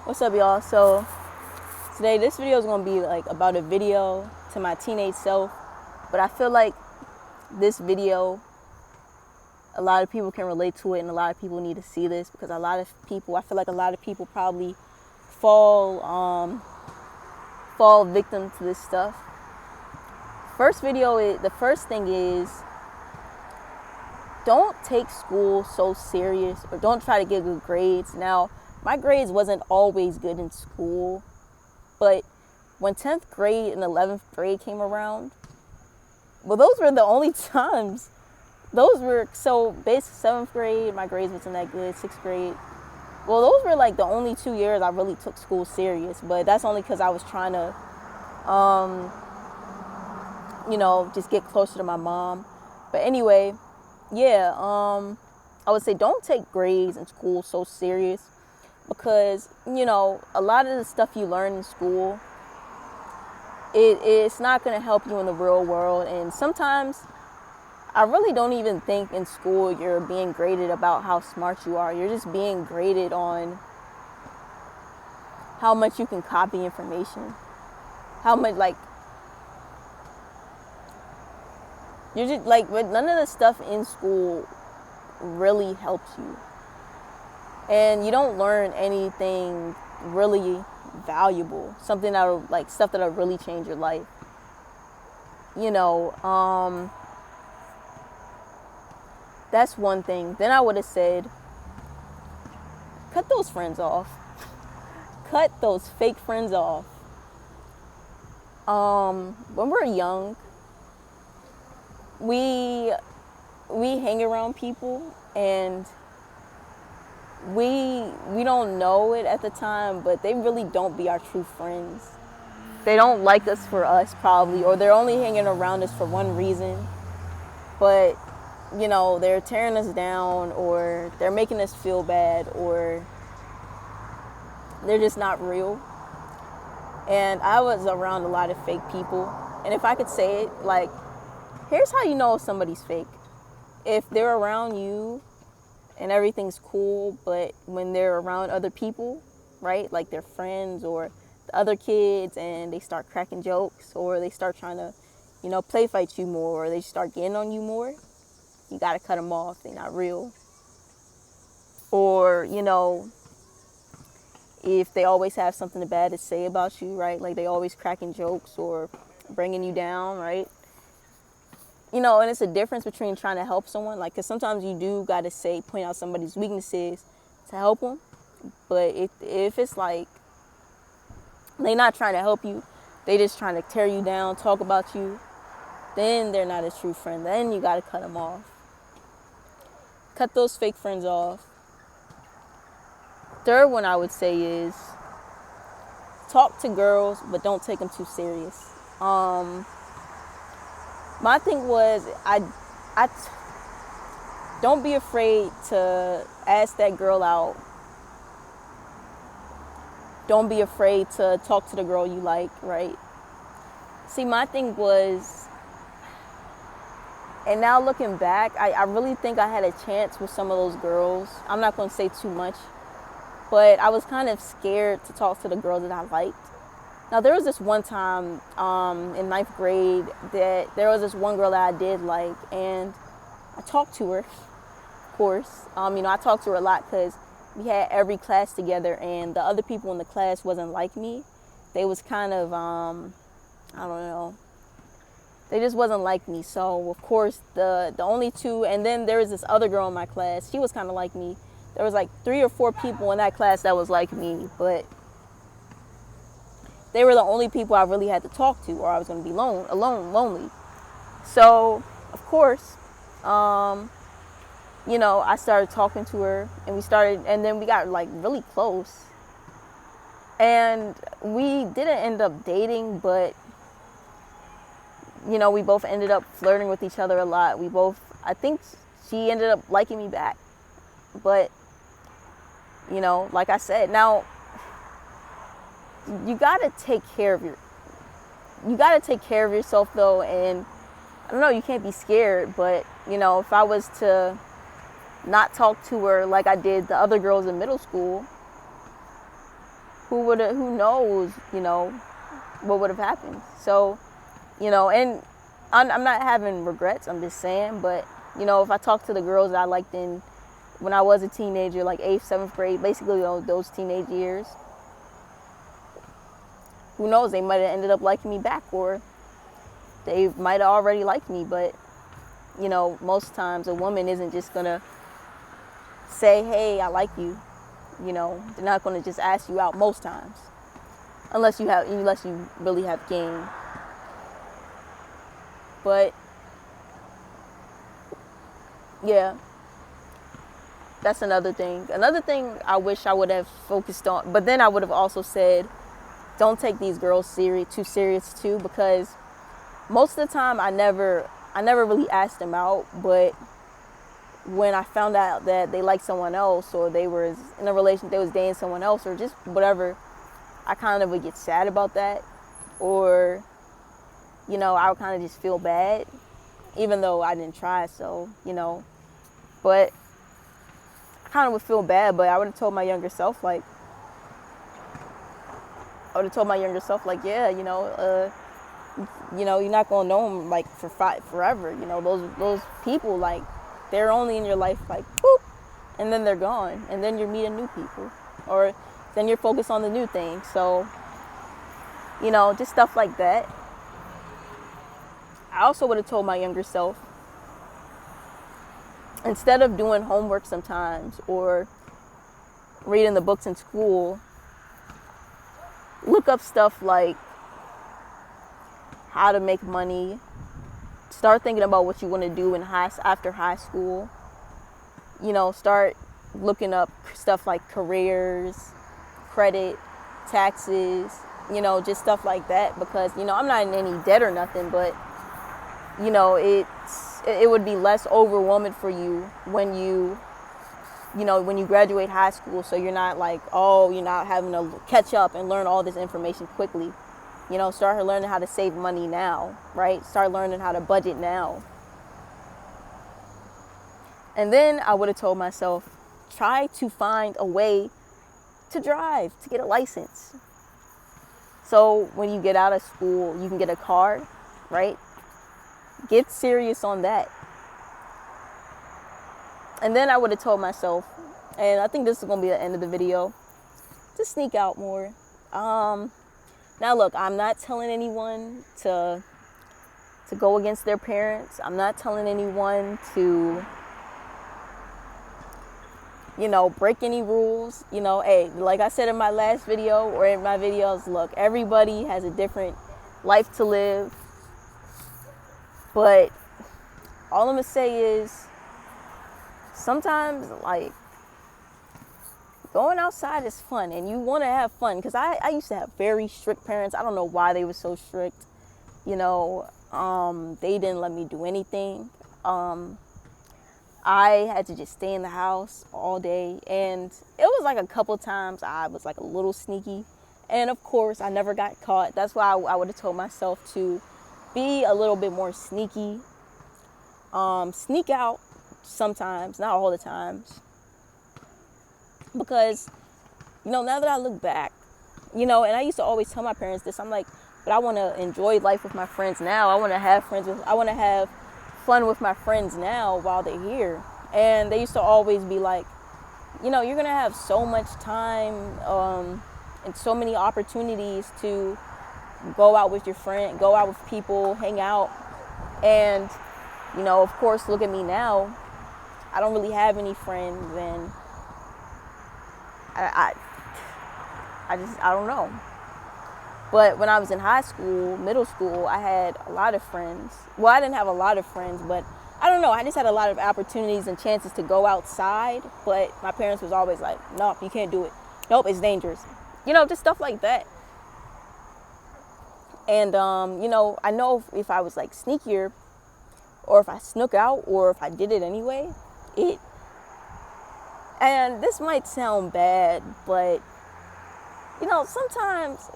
What's up, y'all? So today this video is gonna be like about a video to my teenage self, but I feel like this video, a lot of people can relate to it, and a lot of people need to see this because I feel like a lot of people probably fall victim to this stuff. The first thing is, don't take school so serious, or don't try to get good grades. Now, my grades wasn't always good in school, but when 10th grade and 11th grade came around, well, those were the only times. Those were, so basically 7th grade, my grades wasn't that good. 6th grade, well, those were like the only 2 years I really took school serious, but that's only because I was trying to, just get closer to my mom. But anyway, yeah, I would say don't take grades in school so serious because, a lot of the stuff you learn in school, it's not going to help you in the real world. And sometimes I really don't even think in school you're being graded about how smart you are. You're just being graded on how much you can copy information, how much, like, you're just like, none of the stuff in school really helps you, and you don't learn anything really valuable, something that'll, like, stuff that'll really change your life. That's one thing. Then I would have said, cut those friends off. Cut those fake friends off. When we're young, we hang around people, and we don't know it at the time, but they really don't be our true friends. They don't like us for us, probably, or they're only hanging around us for one reason. But, they're tearing us down, or they're making us feel bad, or they're just not real. And I was around a lot of fake people. And if I could say it, like, here's how you know if somebody's fake. If they're around you and everything's cool, but when they're around other people, right, like their friends or the other kids, and they start cracking jokes, or they start trying to, play fight you more, or they start getting on you more, you gotta cut them off. They're not real. Or, if they always have something bad to say about you, right, like they always cracking jokes or bringing you down, right? And it's a difference between trying to help someone, like, because sometimes you do got to point out somebody's weaknesses to help them. But if it's like they not trying to help you, they just trying to tear you down, talk about you, then they're not a true friend. Then you got to cut them off. Cut those fake friends off. Third one I would say is talk to girls, but don't take them too serious. My thing was, I don't be afraid to ask that girl out. Don't be afraid to talk to the girl you like, right? See, my thing was, and now looking back, I really think I had a chance with some of those girls. I'm not going to say too much, but I was kind of scared to talk to the girls that I liked. Now, there was this one time in 9th grade that there was this one girl that I did like, and I talked to her, of course. I talked to her a lot because we had every class together, and the other people in the class wasn't like me. They was kind of, I don't know. They just wasn't like me. So, of course, the only two, and then there was this other girl in my class. She was kind of like me. There was like 3 or 4 people in that class that was like me, but they were the only people I really had to talk to, or I was going to be lonely. So, of course, I started talking to her, and then we got like really close. And we didn't end up dating, but, we both ended up flirting with each other a lot. I think she ended up liking me back. But, like I said, now, you gotta take care of yourself though, and I don't know, you can't be scared, but if I was to not talk to her like I did the other girls in middle school, who knows, what would have happened. So, and I'm not having regrets, I'm just saying, but, if I talk to the girls that I liked when I was a teenager, like 8th, 7th grade, basically those teenage years, who knows, they might have ended up liking me back, or they might have already liked me. But, most times a woman isn't just gonna say, hey, I like you. They're not gonna just ask you out most times, unless you really have game. But yeah, that's another thing. Another thing I wish I would have focused on, but then I would have also said, don't take these girls too serious too, because most of the time I never really asked them out. But when I found out that they liked someone else, or they were in a relationship, they was dating someone else, or just whatever, I kind of would get sad about that, or I would kind of just feel bad, even though I didn't try. So but I kind of would feel bad. But I would have told my younger self, like, yeah, you're not gonna know them like forever. Those people, like, they're only in your life like boop, and then they're gone, and then you're meeting new people, or then you're focused on the new thing. So just stuff like that. I also would have told my younger self, instead of doing homework sometimes or reading the books in school, look up stuff like how to make money. Start thinking about what you want to do after high school. Start looking up stuff like careers, credit, taxes, just stuff like that. Because, I'm not in any debt or nothing, but, it would be less overwhelming for you when you graduate high school. So you're not like, you're not having to catch up and learn all this information quickly. Start learning how to save money now, right? Start learning how to budget now. And then I would have told myself, try to find a way to drive, to get a license. So when you get out of school, you can get a car, right? Get serious on that. And then I would have told myself, and I think this is going to be the end of the video, to sneak out more. Now look, I'm not telling anyone to go against their parents. I'm not telling anyone to, break any rules. Hey, like I said in my last video or in my videos, look, everybody has a different life to live. But all I'm going to say is, sometimes, like, going outside is fun, and you want to have fun. Because I used to have very strict parents. I don't know why they were so strict. They didn't let me do anything. I had to just stay in the house all day. And it was like a couple times I was like a little sneaky. And of course, I never got caught. That's why I would have told myself to be a little bit more sneaky. Sneak out sometimes, not all the times. Because, now that I look back, and I used to always tell my parents this, I'm like, but I want to enjoy life with my friends now. I want to have fun with my friends now while they're here. And they used to always be like, you're going to have so much time and so many opportunities to go out with your friend, go out with people, hang out. And, of course, look at me now. I don't really have any friends, and I don't know. But when I was in high school, middle school, I had a lot of friends. Well, I didn't have a lot of friends, but I don't know. I just had a lot of opportunities and chances to go outside. But my parents was always like, nope, you can't do it. Nope, it's dangerous. Just stuff like that. And, I know if I was like sneakier, or if I snuck out, or if I did it anyway, and this might sound bad, but, sometimes,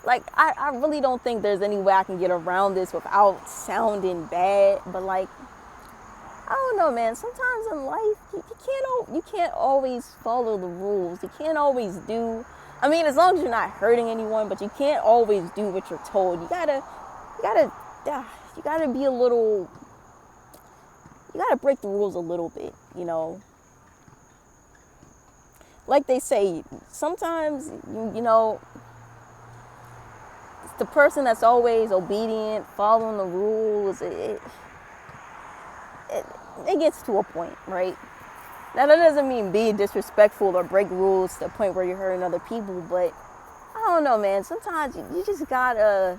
like, I really don't think there's any way I can get around this without sounding bad. But, like, I don't know, man. Sometimes in life, you can't always follow the rules. You can't always do I mean, as long as you're not hurting anyone, but you can't always do what you're told. You gotta be a little, you gotta break the rules a little bit, you know. Like they say, sometimes, you know, the person that's always obedient, following the rules, it gets to a point, right? Now, that doesn't mean be disrespectful or break rules to the point where you're hurting other people, but I don't know, man. Sometimes you just gotta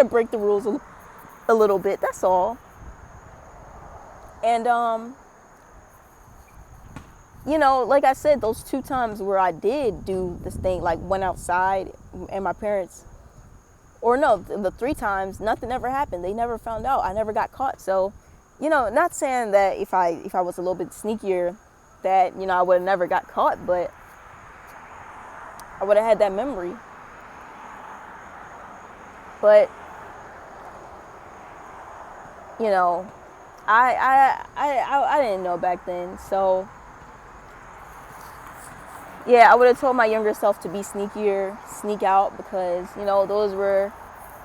break the rules a little bit. That's all. And you know, like I said, those 2 times where I did do this thing, like went outside, and my parents, or no, the 3 times, nothing ever happened. They never found out. I never got caught. So, you know, not saying that if I was a little bit sneakier, that, you know, I would have never got caught, but I would have had that memory. But, you know, I didn't know back then. So, yeah, I would have told my younger self to be sneakier, sneak out, because, you know, those were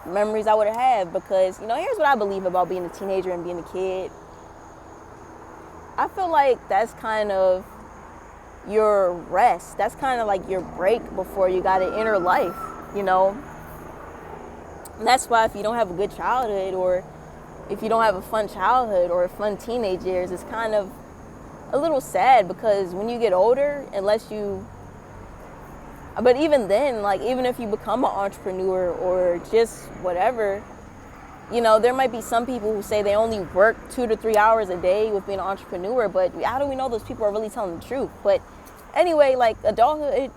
memories I would have had. Because, you know, here's what I believe about being a teenager and being a kid. I feel like that's kind of your rest. That's kind of like your break before you got to enter life, you know. And that's why if you don't have a good childhood, or if you don't have a fun childhood or fun teenage years, it's kind of a little sad, because when you get older, but even then, like, even if you become an entrepreneur or just whatever, you know, there might be some people who say they only work 2 to 3 hours a day with being an entrepreneur, but how do we know those people are really telling the truth? But anyway, like childhood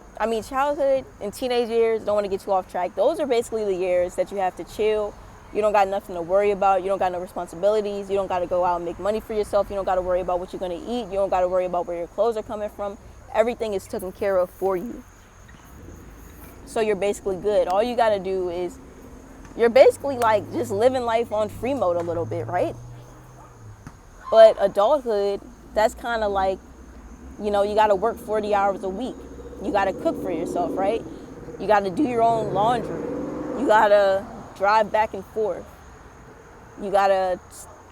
and teenage years, don't want to get too off track. Those are basically the years that you have to chill. You don't got nothing to worry about. You don't got no responsibilities. You don't got to go out and make money for yourself. You don't got to worry about what you're going to eat. You don't got to worry about where your clothes are coming from. Everything is taken care of for you. So you're basically good. All you got to do is, you're basically like just living life on free mode a little bit, right? But adulthood, that's kind of like, you know, you got to work 40 hours a week. You got to cook for yourself, right? You got to do your own laundry. You got to drive back and forth. You got to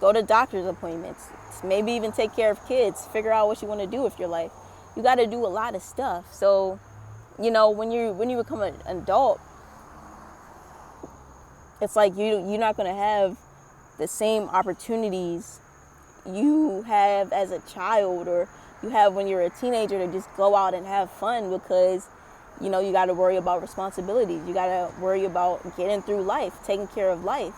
go to doctor's appointments. Maybe even take care of kids. Figure out what you want to do with your life. You got to do a lot of stuff. So, you know, when you become an adult, it's like you're not going to have the same opportunities you have as a child, or you have when you're a teenager, to just go out and have fun, because, you know, you got to worry about responsibilities. You got to worry about getting through life, taking care of life.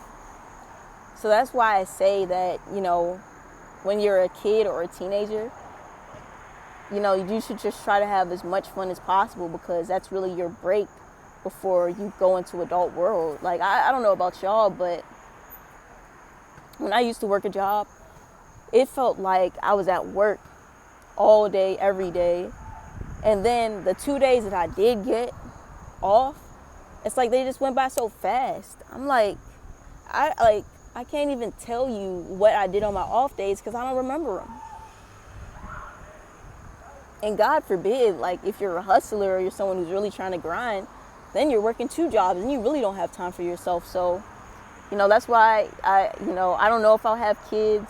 So that's why I say that, you know, when you're a kid or a teenager, you know, you should just try to have as much fun as possible, because that's really your break before you go into adult world. Like, I don't know about y'all, but when I used to work a job, it felt like I was at work all day, every day. And then the 2 days that I did get off, it's like they just went by so fast. I'm like, I can't even tell you what I did on my off days, because I don't remember them. And God forbid, like, if you're a hustler or you're someone who's really trying to grind, then you're working 2 jobs and you really don't have time for yourself. So, you know, that's why I don't know if I'll have kids,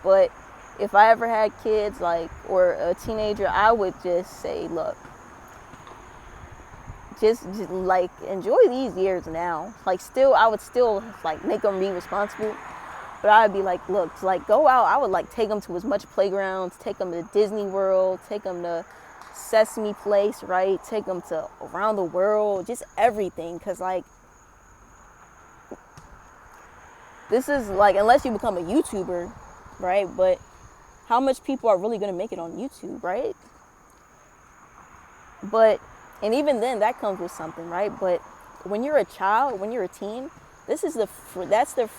but if I ever had kids, like, or a teenager, I would just say, look, just like, enjoy these years now. Like, I would still like make them be responsible, but I'd be like, look, like, go out. I would like take them to as much playgrounds, take them to Disney World, take them to Sesame Place, right? Take them to around the world, just everything. Cause like, this is like, unless you become a YouTuber, right? But how much people are really going to make it on YouTube, right? But, and even then, that comes with something, right? But when you're a child, when you're a teen, that's the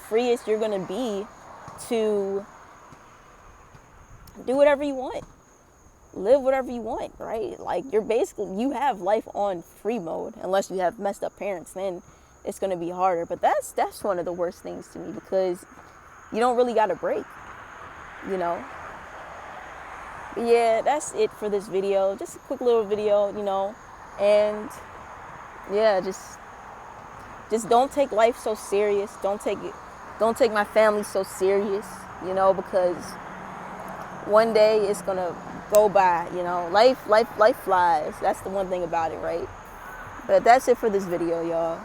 freest you're going to be to do whatever you want, live whatever you want, right? Like, you have life on free mode, unless you have messed up parents, then it's going to be harder. But that's one of the worst things to me, because you don't really got a break, you know? But yeah, that's it for this video. Just a quick little video, you know. And yeah, just don't take life so serious. Don't take my family so serious, you know, because one day it's gonna go by, you know. Life flies. That's the one thing about it, right? But that's it for this video, y'all.